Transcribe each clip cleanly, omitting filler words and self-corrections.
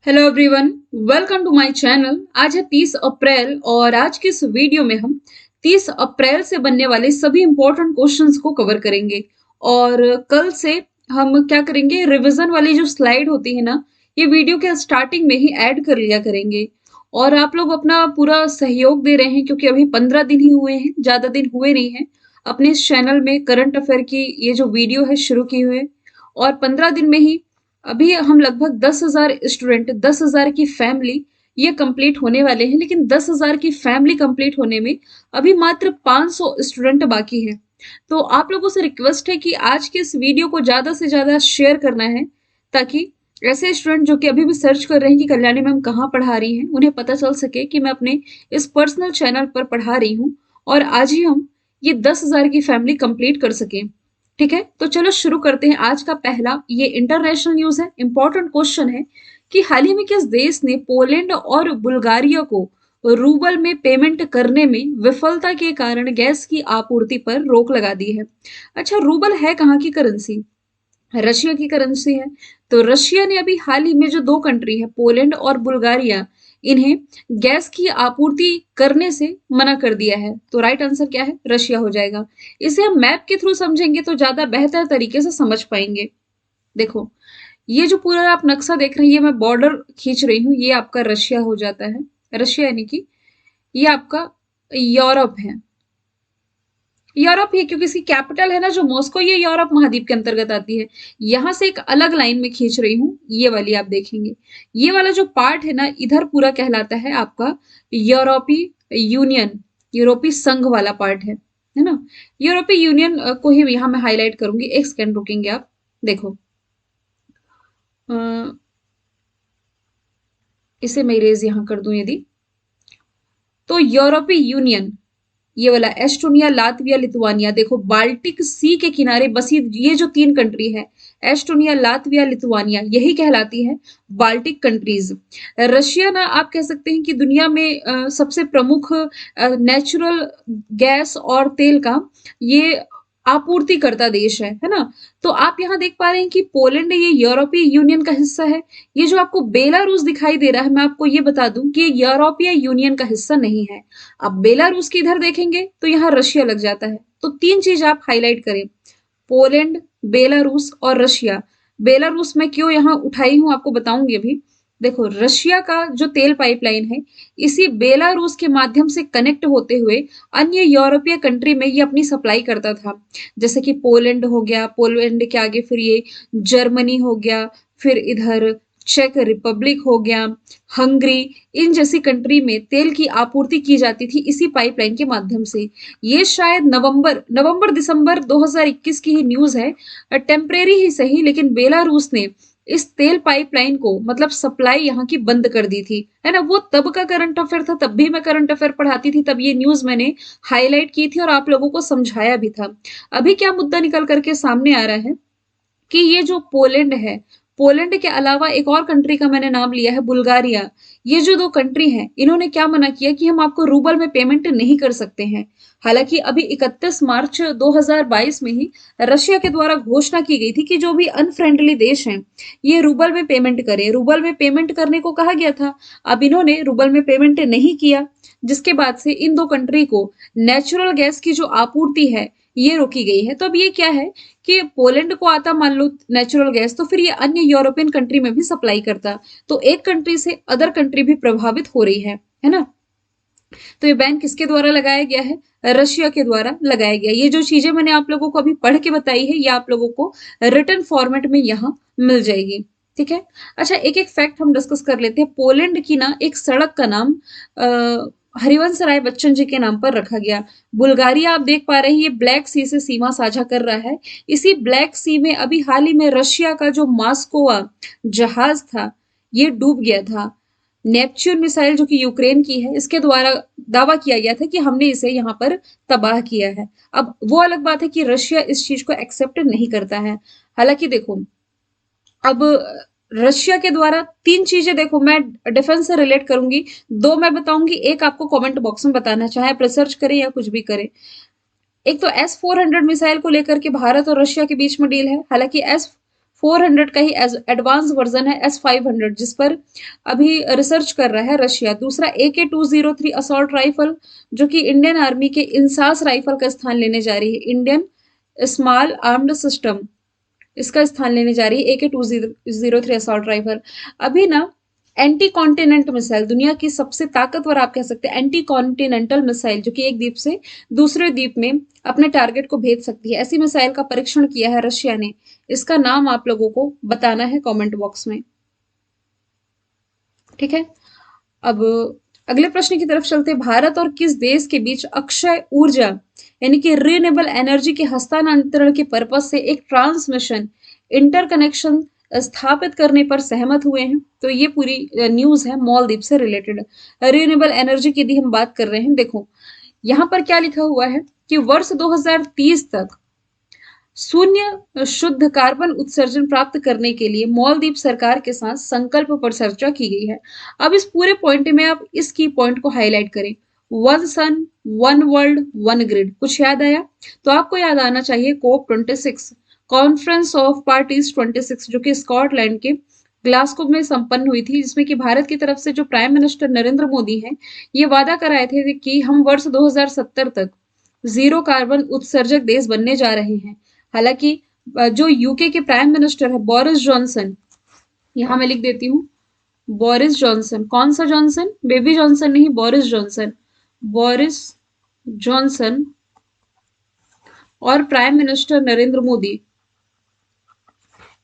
Hello everyone, welcome to my channel. आज है 30 अप्रैल और आज के इस वीडियो में हम 30 अप्रैल से बनने वाले सभी इंपॉर्टेंट क्वेश्चंस को कवर करेंगे। और कल से हम क्या करेंगे, रिवीजन वाली जो स्लाइड होती है ना, ये वीडियो के स्टार्टिंग में ही ऐड कर लिया करेंगे। और आप लोग अपना पूरा सहयोग दे रहे हैं क्योंकि अभी 15 दिन ही हुए हैं, ज्यादा दिन हुए नहीं हैं अपने इस चैनल में करंट अफेयर की ये जो वीडियो है शुरू की हुए। और 15 दिन में ही अभी हम लगभग 10,000 स्टूडेंट, 10,000 की फैमिली ये कंप्लीट होने वाले हैं। लेकिन 10,000 की फैमिली कंप्लीट होने में अभी मात्र 500 स्टूडेंट बाकी हैं। तो आप लोगों से रिक्वेस्ट है कि आज के इस वीडियो को ज्यादा से ज्यादा शेयर करना है, ताकि ऐसे स्टूडेंट जो कि अभी भी सर्च कर रहे हैं कि कल्याणी मैम कहाँ पढ़ा रही हैं, उन्हें पता चल सके कि मैं अपने इस पर्सनल चैनल पर पढ़ा रही हूँ और आज ही हम ये 10,000 की फैमिली कंप्लीट कर सकें। ठीक है, तो चलो शुरू करते हैं। आज का पहला ये इंटरनेशनल न्यूज है, इंपॉर्टेंट क्वेश्चन है कि हाल ही में किस देश ने पोलैंड और बुल्गारिया को रूबल में पेमेंट करने में विफलता के कारण गैस की आपूर्ति पर रोक लगा दी है। अच्छा, रूबल है कहाँ की करेंसी? रशिया की करेंसी है। तो रशिया ने अभी हाल ही में जो दो कंट्री है पोलैंड और बुल्गारिया, इन्हें गैस की आपूर्ति करने से मना कर दिया है। तो राइट आंसर क्या है? रशिया हो जाएगा। इसे हम मैप के थ्रू समझेंगे तो ज्यादा बेहतर तरीके से समझ पाएंगे। देखो, ये जो पूरा आप नक्शा देख रहे हैं, ये मैं बॉर्डर खींच रही हूँ, ये आपका रशिया हो जाता है। रशिया यानी कि ये आपका यूरोप है। यूरोप ही, क्योंकि इसकी कैपिटल है ना जो मॉस्को, ये यूरोप महाद्वीप के अंतर्गत आती है। यहां से एक अलग लाइन में खींच रही हूँ, ये वाली आप देखेंगे। ये वाला जो पार्ट है ना, इधर पूरा कहलाता है आपका यूरोपीय यूनियन, यूरोपीय संघ वाला पार्ट है ना। यूरोपीय यूनियन को ही यहां मैं हाईलाइट करूंगी। एक सेकंड रुकेंगे आप। देखो, अ, इसे मैं इरेज यहां कर दूं यदि, तो यूरोपीय यूनियन, ये वाला एस्टोनिया, लातविया, लिथुआनिया, देखो बाल्टिक सी के किनारे बसी ये जो तीन कंट्री है, एस्टोनिया, लातविया, लिथुआनिया, यही कहलाती है बाल्टिक कंट्रीज। रशिया ना आप कह सकते हैं कि दुनिया में सबसे प्रमुख नेचुरल गैस और तेल का ये आपूर्ति करता देश है ना। तो आप यहाँ देख पा रहे हैं कि पोलैंड ये यूरोपीय यूनियन का हिस्सा है। ये जो आपको बेलारूस दिखाई दे रहा है, मैं आपको ये बता दूं कि ये यूरोपीय यूनियन का हिस्सा नहीं है। अब बेलारूस की इधर देखेंगे तो यहाँ रशिया लग जाता है। तो तीन चीज आप हाईलाइट करें, पोलैंड, बेलारूस और रशिया। बेलारूस में क्यों यहाँ उठाई हूं आपको बताऊंगी अभी। देखो, रशिया का जो तेल पाइपलाइन है, इसी बेलारूस के माध्यम से कनेक्ट होते हुए अन्य यूरोपीय कंट्री में ये अपनी सप्लाई करता था। जैसे कि पोलैंड हो गया, पोलैंड के आगे फिर ये जर्मनी हो गया, फिर इधर चेक रिपब्लिक हो गया, हंगरी, इन जैसी कंट्री में तेल की आपूर्ति की जाती थी इसी पाइपलाइन के माध्यम से। ये शायद नवंबर दिसंबर 2021 की ही न्यूज है, टेम्परेरी ही सही, लेकिन बेलारूस ने इस तेल पाइपलाइन को मतलब सप्लाई यहाँ की बंद कर दी थी, है ना। वो तब का करंट अफेयर था, तब भी मैं करंट अफेयर पढ़ाती थी, तब ये न्यूज मैंने हाईलाइट की थी और आप लोगों को समझाया भी था। अभी क्या मुद्दा निकल करके सामने आ रहा है कि ये जो पोलैंड है, पोलैंड के अलावा एक और कंट्री का मैंने नाम लिया है, बुल्गारिया। ये जो दो कंट्री हैं, इन्होंने क्या मना किया कि हम आपको रूबल में पेमेंट नहीं कर सकते हैं। हालांकि अभी 31 मार्च 2022 में ही रशिया के द्वारा घोषणा की गई थी कि जो भी अनफ्रेंडली देश हैं, ये रूबल में पेमेंट करें। रूबल में पेमेंट करने को कहा गया था। अब इन्होंने रूबल में पेमेंट नहीं किया, जिसके बाद से इन दो कंट्री को नेचुरल गैस की जो आपूर्ति है, ये रोकी गई है। तो अब ये क्या है कि पोलैंड को आता मान लो नेचुरल गैस, तो फिर ये अन्य यूरोपियन कंट्री में भी सप्लाई करता। तो एक कंट्री से अदर कंट्री भी प्रभावित हो रही है ना। तो ये बैन किसके द्वारा लगाया गया है? रशिया के द्वारा लगाया गया। ये जो चीजें मैंने आप लोगों को अभी पढ़ के बताई है, ये आप लोगों को रिटर्न फॉर्मेट में यहाँ मिल जाएगी। ठीक है। अच्छा, एक एक फैक्ट हम डिस्कस कर लेते हैं। पोलैंड की ना एक सड़क का नाम हरिवंश राय बच्चन जी के नाम पर रखा गया। बुल्गारिया आप देख पा रहे हैं, ये ब्लैक सी से सीमा साझा कर रहा है। इसी ब्लैक सी में अभी हाल ही में रशिया का जो मास्कोवा जहाज था, ये डूब गया था। नेपच्यून मिसाइल जो कि यूक्रेन की है, इसके द्वारा दावा किया गया था कि हमने इसे यहाँ पर तबाह किया है। अब वो अलग बात है कि रशिया इस चीज को एक्सेप्ट नहीं करता है। हालांकि देखो, अब रशिया के द्वारा तीन चीजें, देखो मैं डिफेंस से रिलेट करूंगी, दो मैं बताऊंगी, एक आपको कमेंट बॉक्स में बताना, चाहे आप रिसर्च करें या कुछ भी करें। एक तो S-400 मिसाइल को लेकर के भारत और रशिया के बीच में डील है। हालांकि 400 का ही एडवांस वर्जन है S-500, जिस पर अभी रिसर्च कर रहा है रशिया। दूसरा AK-203 असॉल्ट राइफल, जो कि इंडियन आर्मी के इंसास राइफल का स्थान लेने जा रही है। इंडियन स्मॉल आर्म्ड सिस्टम इसका स्थान लेने जा रही है AK-203 असॉल्ट राइफल। अभी ना एंटी कॉन्टिनेंट मिसाइल, दुनिया की सबसे ताकतवर आप कह सकते हैं एंटी कॉन्टिनेंटल मिसाइल, जो कि एक द्वीप से दूसरे द्वीप में अपने टारगेट को भेज सकती है, ऐसी मिसाइल का परीक्षण किया है रशिया ने। इसका नाम आप लोगों को बताना है कमेंट बॉक्स में, ठीक है। अब अगले प्रश्न की तरफ चलते हैं। भारत और किस देश के बीच अक्षय ऊर्जा यानी कि रिन्यूएबल एनर्जी के हस्तांतरण के पर्पज से एक ट्रांसमिशन इंटरकनेक्शन स्थापित करने पर सहमत हुए हैं? तो ये पूरी न्यूज है मालदीव से रिलेटेड। रिन्यूएबल एनर्जी की यदि हम बात कर रहे हैं, देखो यहां पर क्या लिखा हुआ है कि वर्ष 2030 तक शून्य शुद्ध कार्बन उत्सर्जन प्राप्त करने के लिए मालदीव सरकार के साथ संकल्प पर चर्चा की गई है। अब इस पूरे पॉइंट में आप इस की पॉइंट को हाईलाइट करें, वन सन, वन वर्ल्ड, वन ग्रिड। कुछ याद आया? तो आपको याद आना चाहिए COP26, कॉन्फ्रेंस ऑफ पार्टीज 26, जो कि स्कॉटलैंड के ग्लासगो में संपन्न हुई थी, जिसमें कि भारत की तरफ से जो प्राइम मिनिस्टर नरेंद्र मोदी हैं, ये वादा कराए थे कि हम वर्ष 2070 तक जीरो कार्बन उत्सर्जक देश बनने जा रहे हैं। हालांकि जो यूके के प्राइम मिनिस्टर है बोरिस जॉनसन, यहां मैं लिख देती हूँ बोरिस जॉनसन, कौन सा जॉनसन? बेबी जॉनसन नहीं, बोरिस जॉनसन। बोरिस जॉनसन और प्राइम मिनिस्टर नरेंद्र मोदी,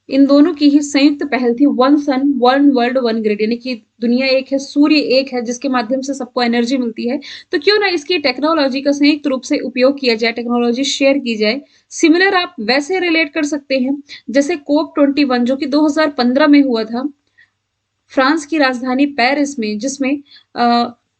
इन दोनों की ही संयुक्त पहल थी one sun one world one grid, यानी कि दुनिया एक है, सूर्य एक है, जिसके माध्यम से सबको एनर्जी मिलती है। तो क्यों ना इसकी टेक्नोलॉजी का संयुक्त रूप से उपयोग किया जाए, टेक्नोलॉजी शेयर की जाए। सिमिलर आप वैसे रिलेट कर सकते हैं जैसे COP21, जो कि 2015 में हुआ था फ्रांस की राजधानी पेरिस में, जिसमें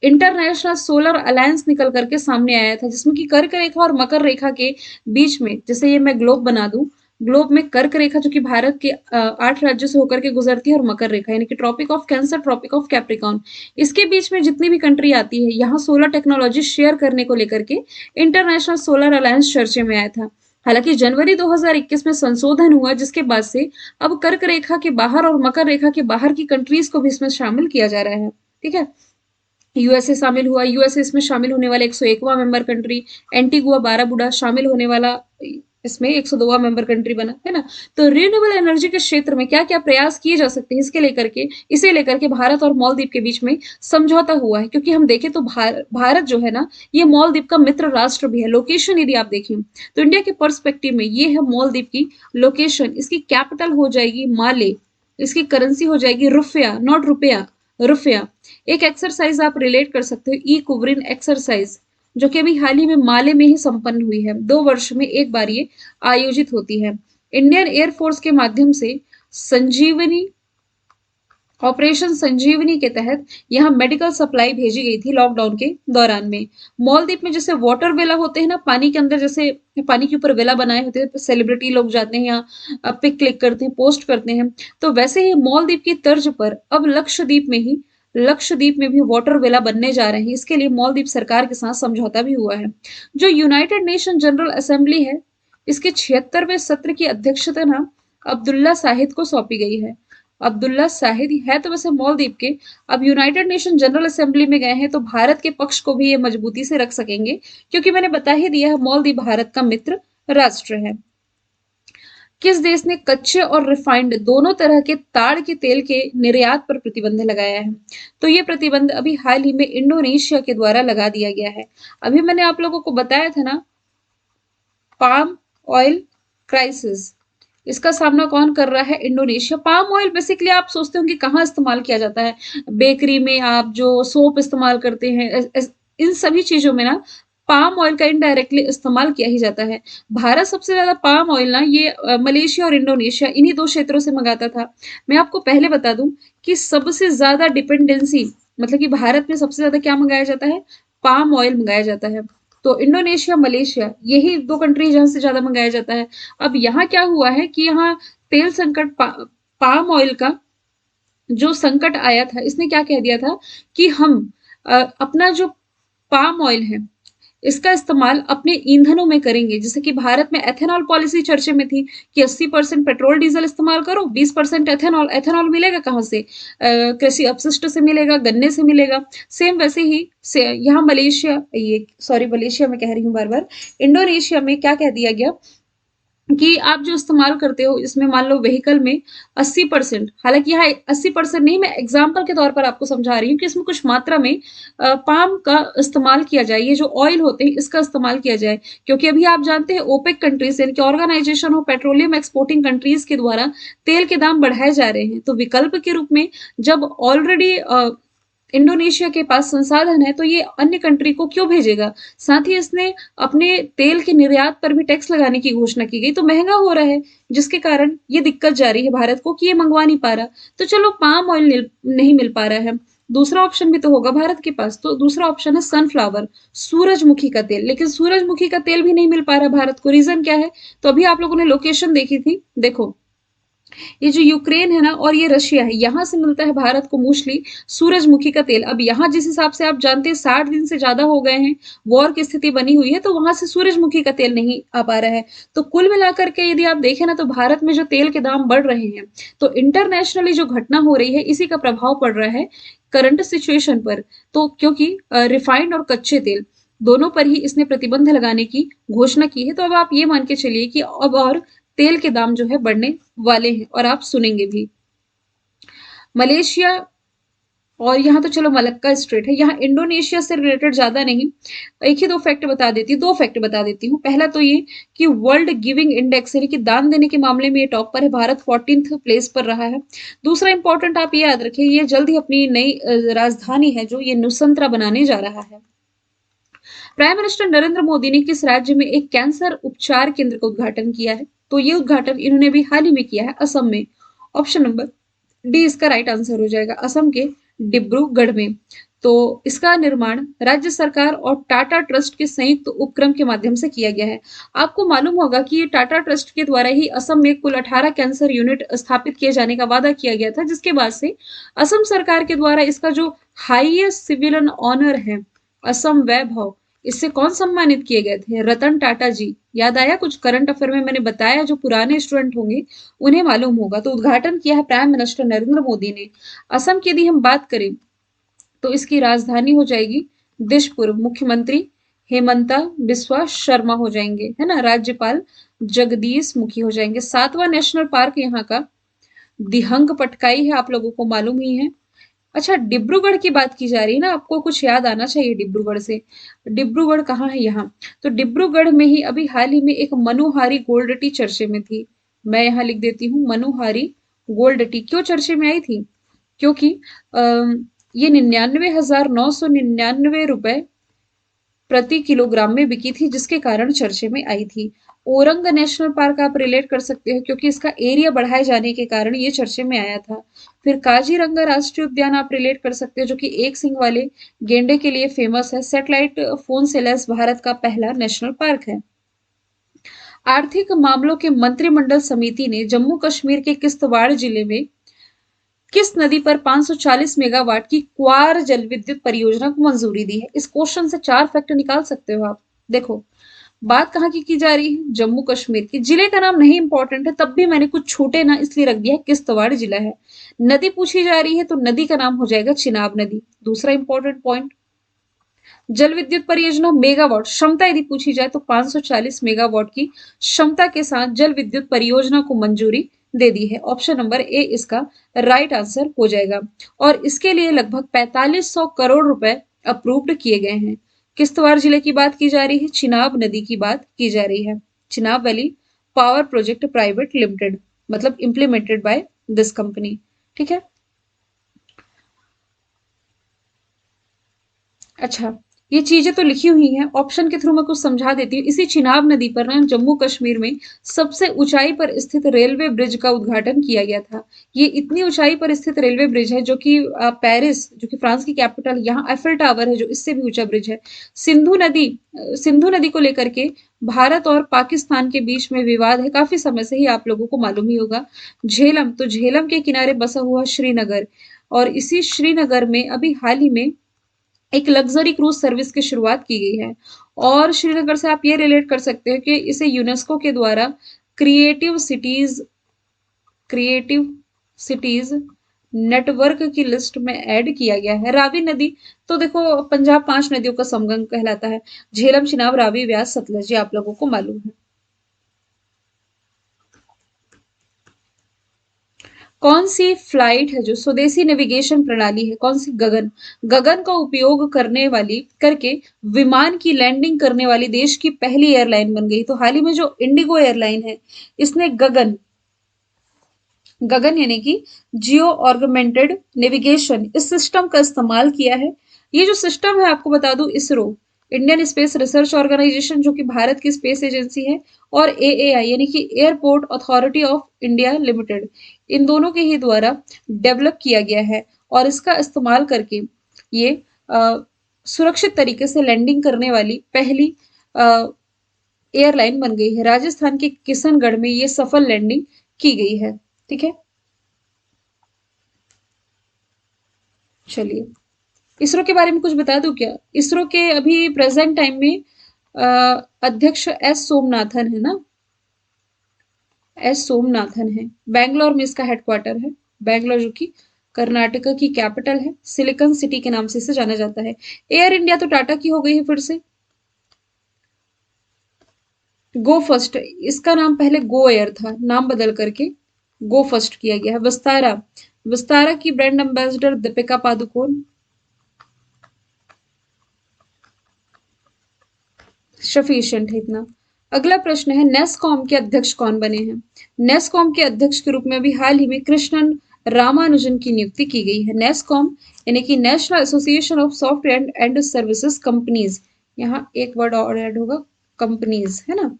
इंटरनेशनल सोलर अलायंस निकल करके सामने आया था, जिसमें कि कर्क रेखा और मकर रेखा के बीच में, जैसे ये मैं ग्लोब बना दूं, ग्लोब में कर्क रेखा जो कि भारत के 8 राज्यों से होकर के गुजरती है, और मकर रेखा यानी कि tropic of cancer, tropic of capricorn, इसके बीच में जितनी भी कंट्री आती है, यहाँ सोलर टेक्नोलॉजी शेयर करने को लेकर के इंटरनेशनल सोलर अलायंस चर्चे में आया था। हालांकि जनवरी 2021 में संशोधन हुआ, जिसके बाद से अब कर्क रेखा के बाहर और मकर रेखा के बाहर की कंट्रीज को भी इसमें शामिल किया जा रहा है, ठीक है। यूएसए शामिल हुआ, यूएसए इसमें शामिल होने वाला 101वां मेंबर कंट्री, एंटीगुआ बाराबुडा शामिल होने वाला इसमें 102वां मेंबर कंट्री बना, है ना। तो रिन्यूएबल एनर्जी के क्षेत्र में क्या क्या प्रयास किए जा सकते हैं, इसे लेकर के भारत और मालदीव के बीच में समझौता हुआ है। क्योंकि हम देखें तो भारत जो है ना, ये मालदीव का मित्र राष्ट्र भी है। लोकेशन यदि आप देखें तो इंडिया के पर्सपेक्टिव में ये है मालदीव की लोकेशन। इसकी कैपिटल हो जाएगी माले, इसकी करेंसी हो जाएगी रुपया, नॉट रुपया, रुपया। एक एक्सरसाइज आप रिलेट कर सकते हो, ई कुवरिन एक्सरसाइज, जो कि अभी हाल ही में माले में ही संपन्न हुई है। 2 वर्ष में एक बार ये आयोजित होती है। इंडियन एयरफोर्स के माध्यम से संजीवनी, ऑपरेशन संजीवनी के तहत यहाँ मेडिकल सप्लाई भेजी गई थी लॉकडाउन के दौरान में। मालदीव में जैसे वाटर वेला होते हैं ना, पानी के अंदर जैसे पानी के ऊपर वेला बनाए होते हैं, सेलिब्रिटी लोग जाते हैं यहाँ, पिक क्लिक करते हैं, पोस्ट करते हैं, तो वैसे ही मालदीव की तर्ज पर अब लक्षद्वीप में भी वाटर वेला बनने जा रहे हैं। इसके लिए मालदीव सरकार के साथ समझौता भी हुआ है। जो यूनाइटेड नेशन जनरल असेंबली है, इसके 76वें सत्र की अध्यक्षता ना अब्दुल्ला शाहिद को सौंपी गई है। अब्दुल्ला शाहिद है तो वैसे मालदीव के, अब यूनाइटेड नेशन जनरल असेंबली में गए हैं, तो भारत के पक्ष को भी ये मजबूती से रख सकेंगे, क्योंकि मैंने बता ही दिया है मालदीव भारत का मित्र राष्ट्र है। किस देश ने कच्चे और रिफाइंड दोनों तरह के ताड़ के तेल के निर्यात पर प्रतिबंध लगाया है? तो ये प्रतिबंध अभी हाल ही में इंडोनेशिया के द्वारा लगा दिया गया है। अभी मैंने आप लोगों को बताया था ना, पाम ऑयल क्राइसिस, इसका सामना कौन कर रहा है? इंडोनेशिया। पाम ऑयल बेसिकली आप सोचते हो कि कहाँ इस्तेमाल किया जाता है? बेकरी में आप जो सोप इस्तेमाल करते हैं, इन सभी चीजों में ना पाम ऑयल का इनडायरेक्टली इस्तेमाल किया ही जाता है। भारत सबसे ज्यादा पाम ऑयल ना ये मलेशिया और इंडोनेशिया, इन्हीं 2 क्षेत्रों से मंगाता था। मैं आपको पहले बता दूं कि सबसे ज्यादा डिपेंडेंसी, मतलब कि भारत में सबसे ज्यादा क्या मंगाया जाता है? पाम ऑयल मंगाया जाता है। तो इंडोनेशिया, मलेशिया, यही 2 कंट्री जहां से ज्यादा मंगाया जाता है। अब यहाँ क्या हुआ है कि यहाँ तेल संकट, पाम ऑयल का जो संकट आया था, इसने क्या कह दिया था कि हम अपना जो पाम ऑयल है, इसका इस्तेमाल अपने ईंधनों में करेंगे। जैसे कि भारत में एथेनॉल पॉलिसी चर्चे में थी कि 80% पेट्रोल डीजल इस्तेमाल करो, 20% एथेनॉल। एथेनॉल मिलेगा कहाँ से? कृषि अपशिष्ट से मिलेगा, गन्ने से मिलेगा। सेम वैसे ही से यहाँ मलेशिया, ये सॉरी मलेशिया में कह रही हूँ बार बार, इंडोनेशिया में क्या कह दिया गया कि आप जो इस्तेमाल करते हो इसमें मान लो व्हीकल में 80%, हालांकि यहाँ 80% नहीं, मैं एग्जाम्पल के तौर पर आपको समझा रही हूँ कि इसमें कुछ मात्रा में पाम का इस्तेमाल किया जाए, ये जो ऑयल होते हैं इसका इस्तेमाल किया जाए। क्योंकि अभी आप जानते हैं ओपेक कंट्रीज यानी कि Organisation of Petroleum Exporting Countries के द्वारा तेल के दाम बढ़ाए जा रहे हैं। तो विकल्प के रूप में जब ऑलरेडी इंडोनेशिया के पास संसाधन है तो ये अन्य कंट्री को क्यों भेजेगा? साथ ही इसने अपने तेल के निर्यात पर भी टैक्स लगाने की घोषणा की गई, तो महंगा हो रहा है, जिसके कारण ये दिक्कत जा रही है भारत को कि ये मंगवा नहीं पा रहा। तो चलो पाम ऑयल नहीं मिल पा रहा है, दूसरा ऑप्शन भी तो होगा भारत के पास। तो दूसरा ऑप्शन है सनफ्लावर, सूरजमुखी का तेल। लेकिन सूरजमुखी का तेल भी नहीं मिल पा रहा भारत को, रीजन क्या है? तो अभी आप लोगों ने लोकेशन देखी थी, देखो ये जो यूक्रेन है ना और ये रशिया है, यहाँ से मिलता है भारत को मोस्टली सूरजमुखी का तेल। अब यहाँ जिस हिसाब से आप जानते हैं 60 दिन से ज्यादा हो गए हैं, वॉर की स्थिति बनी हुई है, तो वहां से सूरजमुखी का तेल नहीं आ पा रहा है। तो कुल मिलाकर के यदि आप देखें ना तो भारत में जो तेल के दाम बढ़ रहे हैं, तो इंटरनेशनली जो घटना हो रही है इसी का प्रभाव पड़ रहा है करंट सिचुएशन पर। तो क्योंकि रिफाइंड और कच्चे तेल दोनों पर ही इसने प्रतिबंध लगाने की घोषणा की है, तो अब आप ये मान के चलिए कि अब और तेल के दाम जो है बढ़ने वाले हैं और आप सुनेंगे भी। मलेशिया और यहाँ तो चलो मलक्का स्ट्रेट है, यहाँ इंडोनेशिया से रिलेटेड ज्यादा नहीं, एक ही दो फैक्ट बता देती हूँ, दो फैक्ट बता देती हूँ। पहला तो ये कि वर्ल्ड गिविंग इंडेक्स यानी कि दान देने के मामले में ये टॉप पर है, भारत 14th प्लेस पर रहा है। दूसरा इंपॉर्टेंट आप ये याद रखिए, ये जल्द ही अपनी नई राजधानी है जो ये नुसंतरा बनाने जा रहा है। प्राइम मिनिस्टर नरेंद्र मोदी ने किस राज्य में एक कैंसर उपचार केंद्र का उद्घाटन किया है? तो ये उद्घाटन इन्होंने भी हाल ही में किया है, असम में। ऑप्शन नंबर डी इसका राइट आंसर हो जाएगा, असम के डिब्रूगढ़ में। तो इसका निर्माण राज्य सरकार और टाटा ट्रस्ट के संयुक्त उपक्रम के माध्यम से किया गया है। आपको मालूम होगा कि ये टाटा ट्रस्ट के द्वारा ही असम में कुल 18 कैंसर यूनिट स्थापित किए जाने का वादा किया गया था, जिसके बाद से असम सरकार के द्वारा इसका जो हाईएस्ट सिविलियन ऑनर है असम वैभव, इससे कौन सम्मानित किए गए थे? रतन टाटा जी। याद आया कुछ करंट अफेयर में मैंने बताया, जो पुराने स्टूडेंट होंगे उन्हें मालूम होगा। तो उद्घाटन किया है प्राइम मिनिस्टर नरेंद्र मोदी ने। असम की यदि हम बात करें तो इसकी राजधानी हो जाएगी दिशपुर। मुख्यमंत्री हेमंता बिस्वा शर्मा हो जाएंगे, है ना। राज्यपाल जगदीश मुखी हो जाएंगे। 7वां नेशनल पार्क यहाँ का दिहंग पटकाई है, आप लोगों को मालूम ही है। अच्छा, डिब्रूगढ़ की बात की जा रही है ना, आपको कुछ याद आना चाहिए डिब्रूगढ़ से। डिब्रूगढ़ कहाँ है? यहाँ। तो डिब्रूगढ़ में ही अभी हाल ही में एक मनोहारी गोल्ड टी चर्चे में थी। मैं यहाँ लिख देती हूँ, मनोहारी गोल्ड टी क्यों चर्चे में आई थी? क्योंकि ये 99,999 रुपए प्रति किलोग्राम में बिकी थी, जिसके कारण चर्चे में आई थी। ओरंग नेशनल पार्क आप रिलेट कर सकते हो क्योंकि इसका एरिया बढ़ाए जाने के कारण ये चर्चे में आया था। फिर काजीरंगा राष्ट्रीय उद्यान आप रिलेट कर सकते हो, जो कि एक सिंग वाले गेंडे के लिए फेमस है। सैटेलाइट फोन से लैस भारत का पहला नेशनल पार्क है। आर्थिक मामलों के मंत्रिमंडल समिति ने जम्मू कश्मीर के किश्तवाड़ जिले में किस नदी पर 540 मेगावाट की क्वार जल विद्युत परियोजना को मंजूरी दी है? इस क्वेश्चन से 4 फैक्ट निकाल सकते हो आप। देखो, बात कहाँ की जा रही है? जम्मू कश्मीर की। जिले का नाम नहीं इंपॉर्टेंट है, तब भी मैंने कुछ छूटे ना इसलिए रख दिया है, किश्तवाड़ जिला है। नदी पूछी जा रही है तो नदी का नाम हो जाएगा चिनाब नदी। दूसरा इंपॉर्टेंट पॉइंट, जल विद्युत परियोजना मेगावाट क्षमता यदि पूछी जाए तो 540 मेगावाट की क्षमता के साथ जल विद्युत परियोजना को मंजूरी दे दी है। ऑप्शन नंबर ए इसका राइट आंसर हो जाएगा। और इसके लिए लगभग 4500 करोड़ रुपए अप्रूव्ड किए गए हैं। किश्तवाड़ जिले की बात की जा रही है, चिनाब नदी की बात की जा रही है। Chenab valley power project private limited, मतलब इंप्लीमेंटेड बाय दिस कंपनी। ठीक है। अच्छा, ये चीजें तो लिखी हुई हैं, ऑप्शन के थ्रू मैं कुछ समझा देती हूँ। इसी चिनाब नदी पर ना जम्मू कश्मीर में सबसे ऊंचाई पर स्थित रेलवे ब्रिज का उद्घाटन किया गया था। ये इतनी ऊंचाई पर स्थित रेलवे ब्रिज है जो कि पेरिस, जो कि फ्रांस की कैपिटल, यहाँ एफिल टावर है जो इससे भी ऊंचा ब्रिज है। सिंधु नदी को लेकर के भारत और पाकिस्तान के बीच में विवाद है काफी समय से ही, आप लोगों को मालूम ही होगा। झेलम, तो झेलम के किनारे बसा हुआ श्रीनगर, और इसी श्रीनगर में अभी हाल ही में एक लग्जरी क्रूज सर्विस की शुरुआत की गई है। और श्रीनगर से आप ये रिलेट कर सकते हैं कि इसे यूनेस्को के द्वारा creative cities creative cities network की लिस्ट में ऐड किया गया है। रावी नदी, तो देखो पंजाब 5 नदियों का संगम कहलाता है। झेलम, चिनाब, रावी, व्यास, सतलज, ये आप लोगों को मालूम है। कौन सी फ्लाइट है जो स्वदेशी नेविगेशन प्रणाली है, कौन सी गगन गगन का उपयोग करने वाली करके विमान की लैंडिंग करने वाली देश की पहली एयरलाइन बन गई। तो हाल ही में जो इंडिगो एयरलाइन है, इसने गगन गगन यानी कि जियो ऑगमेंटेड नेविगेशन इस सिस्टम का इस्तेमाल किया है। ये जो सिस्टम है आपको बता दूं, ISRO Indian Space Research Organisation जो कि भारत की स्पेस एजेंसी है, और एएआई यानी कि Airport Authority of India Limited, इन दोनों के ही द्वारा डेवलप किया गया है। और इसका इस्तेमाल करके ये सुरक्षित तरीके से लैंडिंग करने वाली पहली एयरलाइन बन गई है। राजस्थान के किशनगढ़ में ये सफल लैंडिंग की गई है। ठीक है, चलिए इसरो के बारे में कुछ बता दूं क्या? इसरो के अभी प्रेजेंट टाइम में अध्यक्ष एस सोमनाथन है ना, एस सोमनाथन है। बैंगलोर में इसका हेडक्वार्टर है। बैंगलोर जो कि कर्नाटक की कैपिटल है, सिलिकॉन सिटी के नाम से इसे जाना जाता है। एयर इंडिया तो टाटा की हो गई है फिर से। गो फर्स्ट, इसका नाम पहले गो एयर था, नाम बदल करके गो फर्स्ट किया गया है। विस्तारा, विस्तारा की brand ambassador Deepika Padukone. Sufficient है इतना। अगला प्रश्न है, नेस्कॉम के अध्यक्ष कौन बने हैं? नेस्कॉम के अध्यक्ष के रूप में अभी हाल ही में कृष्णन रामानुजन की नियुक्ति की गई है। नेस्कॉम यानी कि national association of software and services companies, यहाँ एक वर्ड और ऐड होगा, कंपनीज, है ना।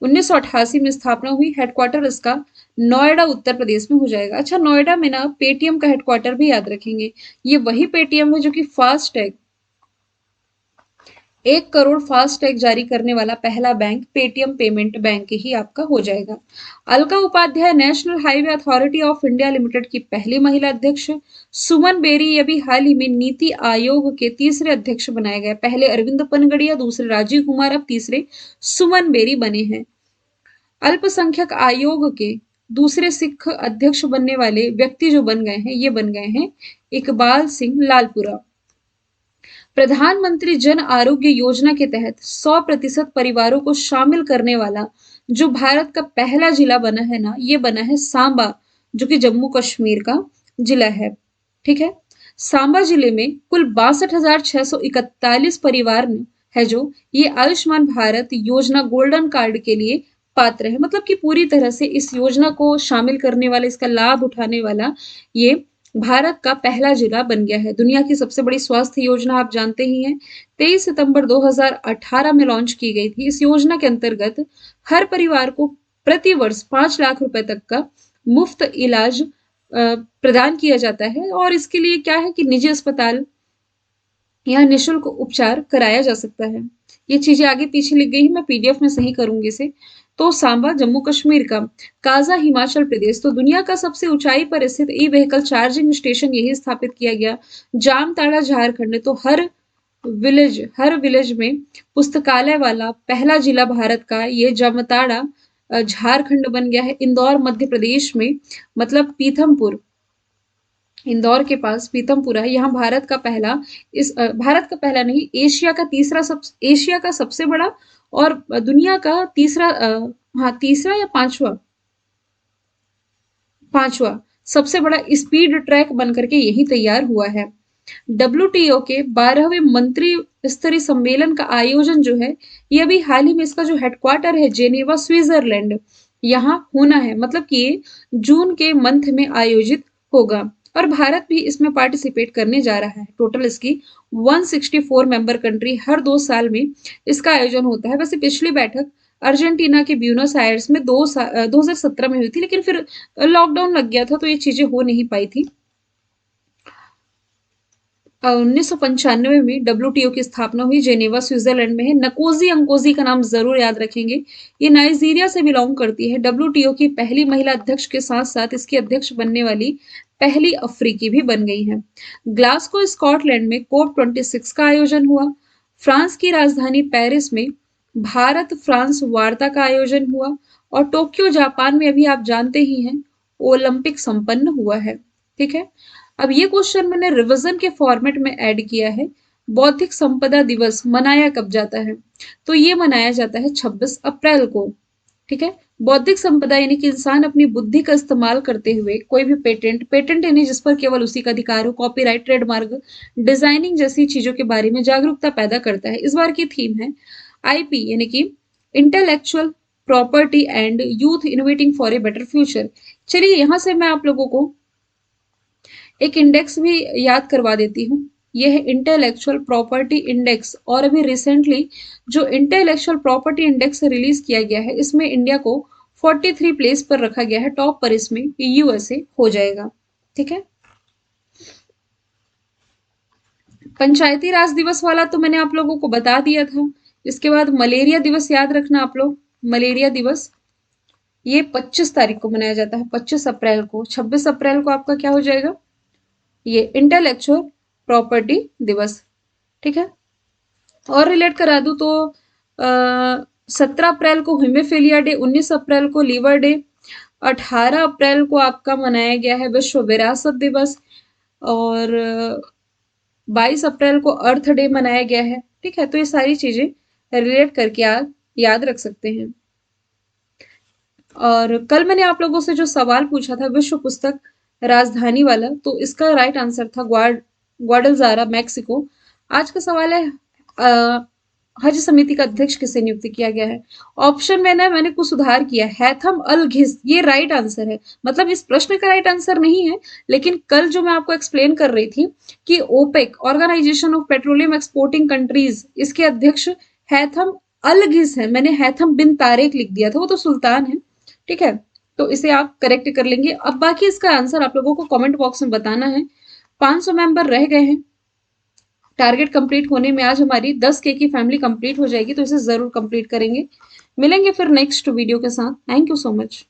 1988 में स्थापना हुई। हेडक्वार्टर इसका नोएडा उत्तर प्रदेश में हो जाएगा। अच्छा, नोएडा में ना पेटीएम का हेडक्वार्टर भी याद रखेंगे। ये वही पेटीएम है जो कि फास्टैग 1 करोड़ फास्टैग जारी करने वाला पहला बैंक पेटीएम पेमेंट बैंक ही आपका हो जाएगा। Alka Upadhyay National Highway Authority of India Limited की पहली महिला अध्यक्ष। सुमन बेरी ये भी हाल ही में नीति आयोग के तीसरे अध्यक्ष बनाए गए। पहले अरविंद पनगड़िया, दूसरे राजीव कुमार, अब तीसरे सुमन बेरी बने हैं। अल्पसंख्यक आयोग के दूसरे सिख अध्यक्ष बनने वाले व्यक्ति जो बन गए हैं, ये बन गए हैं इकबाल सिंह लालपुरा। प्रधानमंत्री जन आरोग्य योजना के तहत 100% परिवारों को शामिल करने वाला जो भारत का पहला जिला बना है ना, ये बना है सांबा, जो कि जम्मू कश्मीर का जिला है। ठीक है, सांबा जिले में कुल 62,641 परिवार है जो ये आयुष्मान भारत योजना गोल्डन कार्ड के लिए पात्र है। मतलब कि पूरी तरह से इस योजना को शामिल करने वाला, इसका लाभ उठाने वाला ये भारत का पहला जिला बन गया है। दुनिया की सबसे बड़ी स्वास्थ्य योजना आप जानते ही हैं, 23 सितंबर 2018 में लॉन्च की गई थी। इस योजना के अंतर्गत हर परिवार को प्रति वर्ष 5 लाख रुपए तक का मुफ्त इलाज प्रदान किया जाता है। और इसके लिए क्या है कि निजी अस्पताल यहाँ निःशुल्क उपचार कराया जा सकता है। ये चीजें आगे पीछे लिख गई है, मैं पीडीएफ में सही करूंगी इसे। तो सांबा जम्मू कश्मीर का, काजा हिमाचल प्रदेश, तो दुनिया का सबसे ऊंचाई पर स्थित ई व्हीकल चार्जिंग स्टेशन यही स्थापित किया गया। जामताड़ा झारखंड, तो हर विलेज में पुस्तकालय वाला पहला जिला भारत का ये जामताड़ा झारखंड बन गया है। इंदौर मध्य प्रदेश में, मतलब पीथमपुर, इंदौर के पास पीतमपुरा है, यहाँ भारत का पहला नहीं, एशिया का सबसे बड़ा और दुनिया का तीसरा या पांचवा सबसे बड़ा स्पीड ट्रैक बनकर के यही तैयार हुआ है। डब्ल्यूटीओ के 12वें मंत्री स्तरीय सम्मेलन का आयोजन जो है, ये अभी हाल ही में इसका जो हेडक्वार्टर है जेनेवा स्विट्जरलैंड, यहाँ होना है। मतलब कि ये जून के मंथ में आयोजित होगा और भारत भी इसमें पार्टिसिपेट करने जा रहा है। टोटल इसकी 164 मेंबर कंट्री, हर 2 साल में इसका आयोजन होता है। वैसे पिछली बैठक अर्जेंटीना के ब्यूनस आयर्स में 2017 में हुई थी, लेकिन फिर लॉकडाउन लग गया था तो ये चीजें हो नहीं पाई थी। 1995 में डब्ल्यूटीओ की स्थापना हुई, जेनेवा स्विट्जरलैंड में है। नकोजी अंकोजी का नाम जरूर याद रखेंगे, ये नाइजीरिया से बिलोंग करती है। डब्ल्यूटीओ की पहली महिला अध्यक्ष के साथ साथ इसकी अध्यक्ष बनने वाली पहली अफ्रीकी भी बन गई हैं। ग्लासगो स्कॉटलैंड में कोप 26 का आयोजन हुआ। फ्रांस की राजधानी पेरिस में भारत फ्रांस वार्ता का आयोजन हुआ। और टोक्यो जापान में अभी आप जानते ही हैं ओलंपिक संपन्न हुआ है। ठीक है। अब ये क्वेश्चन मैंने रिवीजन के फॉर्मेट में ऐड किया है। बौद्धिक संपदा दिवस मनाया कब जाता है? तो ये मनाया जाता है 26 अप्रैल को। ठीक है। बौद्धिक संपदा यानी कि इंसान अपनी बुद्धि का इस्तेमाल करते हुए कोई भी पेटेंट यानी जिस पर केवल उसी का अधिकार हो, कॉपीराइट, ट्रेडमार्क, डिजाइनिंग जैसी चीजों के बारे में जागरूकता पैदा करता है। इस बार की थीम है आईपी यानी कि intellectual property and youth innovating for a better future. चलिए यहां से मैं आप लोगों को एक इंडेक्स भी याद करवा देती हूँ। यह है इंटेलेक्चुअल प्रॉपर्टी इंडेक्स। और अभी रिसेंटली जो इंटेलेक्चुअल प्रॉपर्टी इंडेक्स रिलीज किया गया है, इसमें इंडिया को 43 प्लेस पर रखा गया है। टॉप पर इसमें यूएसए हो जाएगा। ठीक है। पंचायती राज दिवस वाला तो मैंने आप लोगों को बता दिया था। इसके बाद मलेरिया दिवस याद रखना आप लोग। मलेरिया दिवस ये 25 तारीख को मनाया जाता है, 25 अप्रैल को। 26 अप्रैल को आपका क्या हो जाएगा? ये इंटेलेक्चुअल प्रॉपर्टी दिवस। ठीक है। और रिलेट करा दूं तो 17 अप्रैल को हीमोफीलिया डे, 19 अप्रैल को लीवर डे, 18 अप्रैल को आपका मनाया गया है विश्व विरासत दिवस, और 22 अप्रैल को अर्थ डे मनाया गया है। ठीक है। तो ये सारी चीजें रिलेट करके आप याद रख सकते हैं। और कल मैंने आप लोगों से जो सवाल पूछा था विश्व पुस्तक राजधानी वाला, तो इसका राइट आंसर था ग्वाडलजारा, मैक्सिको। आज का सवाल है हज समिति का अध्यक्ष किसे नियुक्त किया गया है? ऑप्शन में ना मैंने कुछ सुधार किया, हैथम अल घिस, ये राइट आंसर है। मतलब इस प्रश्न का राइट आंसर नहीं है, लेकिन कल जो मैं आपको एक्सप्लेन कर रही थी कि OPEC, Organisation of Petroleum Exporting Countries, इसके अध्यक्ष हैथम अल घिस है। मैंने हैथम बिन तारेक लिख दिया था, वो तो सुल्तान है। ठीक है। तो इसे आप करेक्ट कर लेंगे। अब बाकी इसका आंसर आप लोगों को कमेंट बॉक्स में बताना है। 500 मेंबर रह गए हैं टारगेट कंप्लीट होने में। आज हमारी 10K की फैमिली कंप्लीट हो जाएगी, तो इसे जरूर कंप्लीट करेंगे। मिलेंगे फिर नेक्स्ट वीडियो के साथ। Thank you so much.